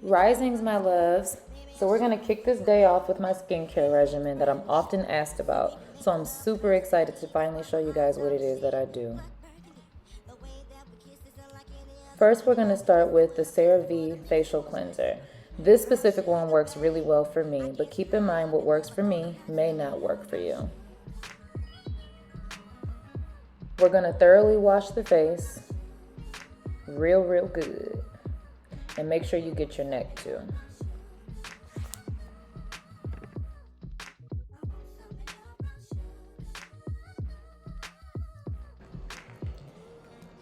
Risings, my loves. So we're gonna kick this day off with my skincare regimen that I'm often asked about. So I'm super excited to finally show you guys what it is that I do. First, we're gonna start with the Cerave facial cleanser. This specific one works really well for me, but keep in mind what works for me may not work for you. We're gonna thoroughly wash the face, real good. And make sure you get your neck too.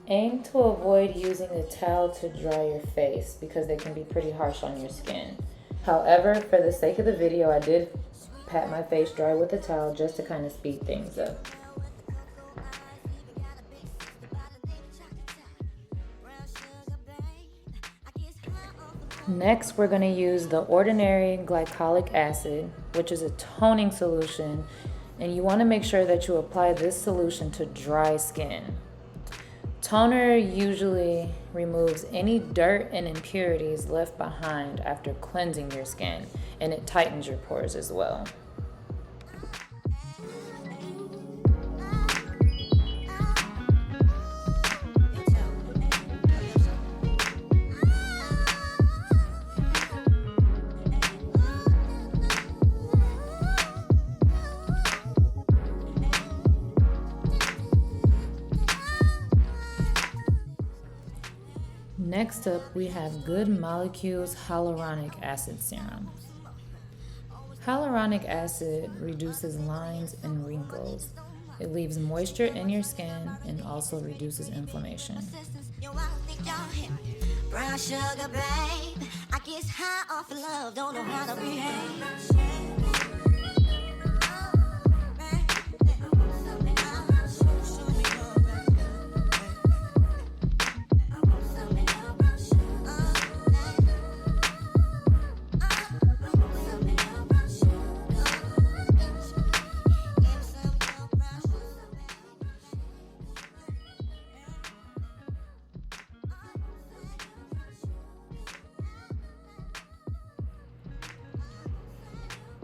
Aim to avoid using a towel to dry your face because they can be pretty harsh on your skin. However, for the sake of the video, I did pat my face dry with a towel just to kind of speed things up. Next, we're going to use the ordinary glycolic acid, which is a toning solution, and you want to make sure that you apply this solution to dry skin. Toner usually removes any dirt and impurities left behind after cleansing your skin, and it tightens your pores as well. Next up, we have Good Molecules Hyaluronic Acid Serum. Hyaluronic acid reduces lines and wrinkles. It leaves moisture in your skin and also reduces inflammation. Brown sugar, babe. I get high off of love, don't know how to behave.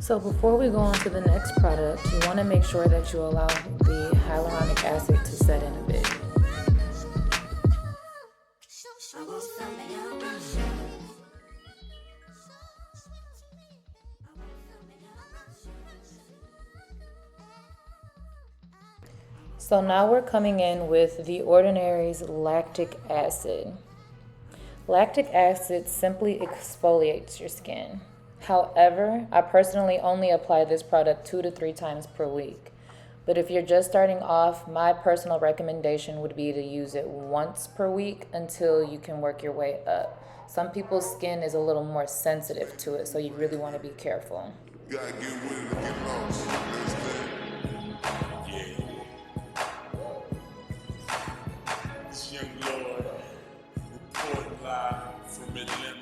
So before we go on to the next product, you want to make sure that you allow the hyaluronic acid to set in a bit. So now we're coming in with The Ordinary's lactic acid. Lactic acid simply exfoliates your skin. However, I personally only apply this product 2 to 3 times per week. But if you're just starting off, my personal recommendation would be to use it once per week until you can work your way up. Some people's skin is a little more sensitive to it, so you really want to be careful. You gotta get with it and get lost. This young lord reporting live from Atlanta.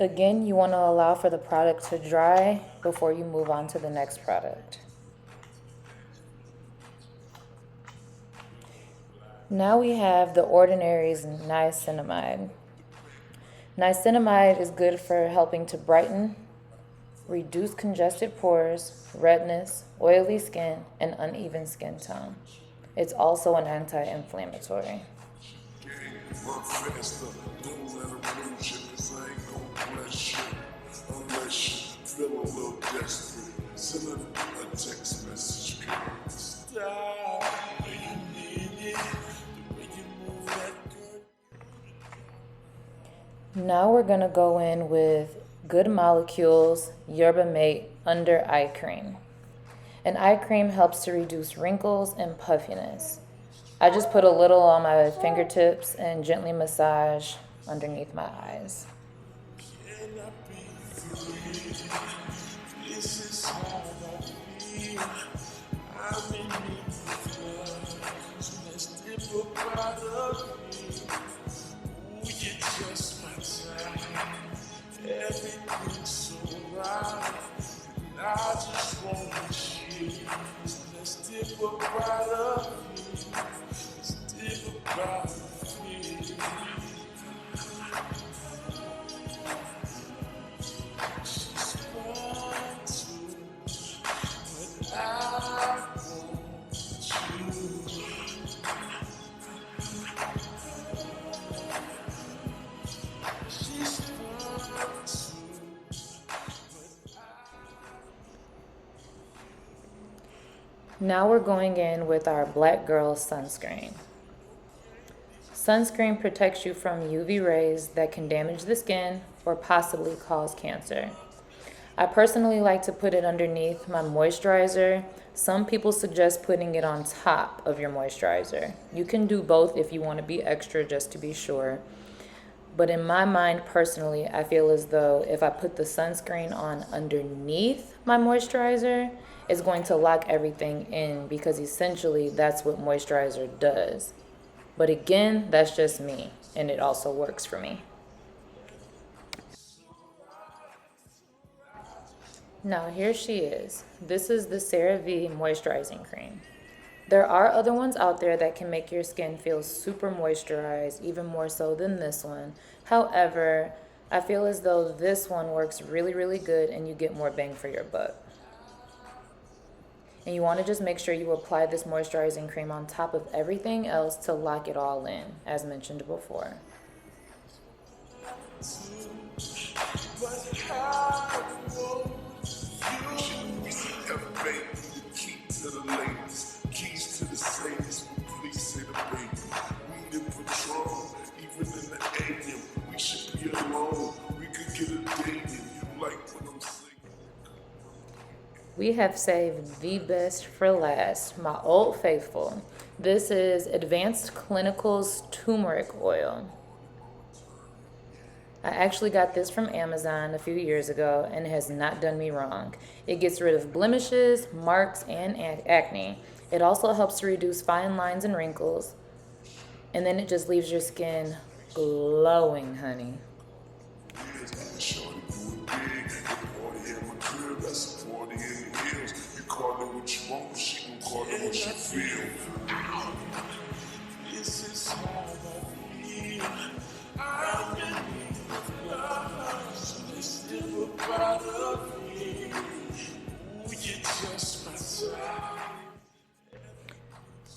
Again, you want to allow for the product to dry before you move on to the next product. Now we have The Ordinary's Niacinamide. Niacinamide is good for helping to brighten, reduce congested pores, redness, oily skin, and uneven skin tone. It's also an anti-inflammatory. Now we're going to go in with Good Molecules Yerba Mate Under Eye Cream. An eye cream helps to reduce wrinkles and puffiness. I just put a little on my fingertips and gently massage underneath my eyes. Now we're going in with our Black Girl Sunscreen. Sunscreen protects you from UV rays that can damage the skin or possibly cause cancer. I personally like to put it underneath my moisturizer. Some people suggest putting it on top of your moisturizer. You can do both if you want to be extra just to be sure. But in my mind personally, I feel as though if I put the sunscreen on underneath my moisturizer, it's going to lock everything in because essentially that's what moisturizer does. But again, that's just me, and it also works for me. Now here she is. This is the Cerave Moisturizing Cream. There are other ones out there that can make your skin feel super moisturized, even more so than this one. However, I feel as though this one works really, really good and you get more bang for your buck. And you want to just make sure you apply this moisturizing cream on top of everything else to lock it all in, as mentioned before. We have saved the best for last, my Old Faithful. This is Advanced Clinical's Turmeric Oil. I actually got this from Amazon a few years ago and it has not done me wrong. It gets rid of blemishes, marks, and acne. It also helps to reduce fine lines and wrinkles. And then it just leaves your skin glowing, honey.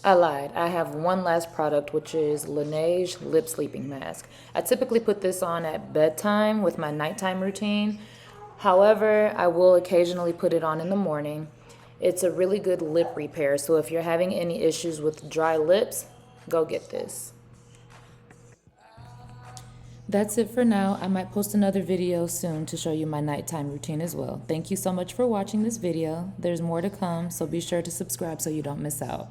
I lied. I have one last product, which is Laneige Lip Sleeping Mask. I typically put this on at bedtime with my nighttime routine. However, I will occasionally put it on in the morning. It's a really good lip repair, so if you're having any issues with dry lips, go get this. That's it for now. I might post another video soon to show you my nighttime routine as well. Thank you so much for watching this video. There's more to come, so be sure to subscribe so you don't miss out.